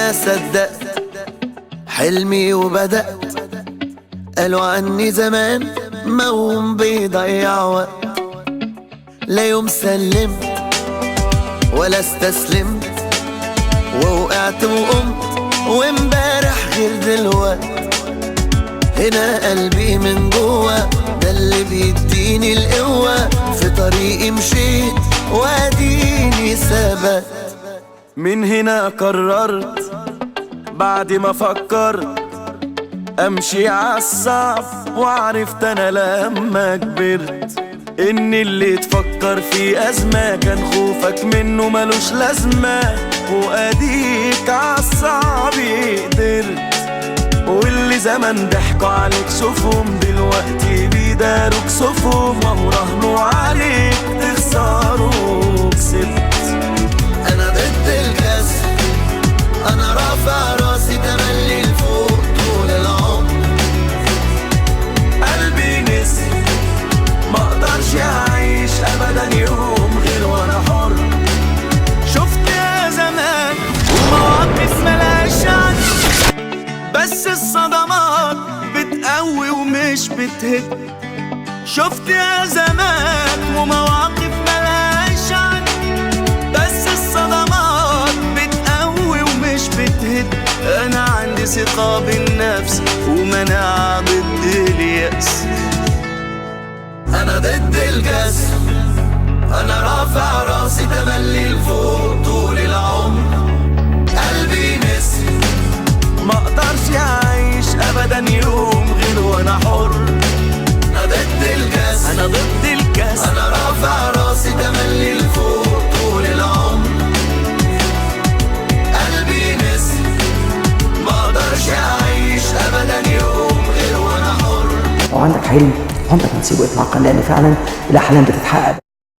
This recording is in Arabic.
ما صدقت حلمي وبدأت. قالوا عني زمان موهوم بيضيع وقت، لا يوم سلمت ولا استسلمت، ووقعت وقمت وامبارح غير دلوقت. هنا قلبي من جوا ده اللي بيديني القوة، في طريقي مشيت واديني ثبت. من هنا قررت بعد ما فكرت امشي عالصعب، وعرفت انا لما كبرت ان اللي تفكر في ازمة كان خوفك منه ملوش لازمة، واديك عالصعب قدرت. واللي زمان ضحكوا عليك شوفهم دلوقتي بيداروك صفهم، وراهنوا عليك تخسروا كسبت. انا ضد الكسر، انا رافع راسي تملي لفوق طول العمر. قلبي نسي مقدرش اعيش ابدا يوم غير وانا حر. شفت يا زمان ومواقف ملهاش عد، بس الصدمات بتقوي ومش بتهد. شفت يا زمان ومواقف ملهاش عد، بس الصدمات بتقوي ومش بتهد. انا عندي ثقة بالنفس ومناعة ضد اليأس. انا ضد الكسر، انا رافع راسي تملي لفوق طول العمر. قلبي نسي مقدرش اعيش ابدا يوم غير وانا حر. انا ضد الكسر، انا ضد الكسر، انا رافع راسي تملي لفوق طول العمر. قلبي نسي مقدرش اعيش ابدا يوم غير وانا حر. لو عندك حلم عمرك ما تسيبه يتعطل، لان فعلا الاحلام بتتحقق.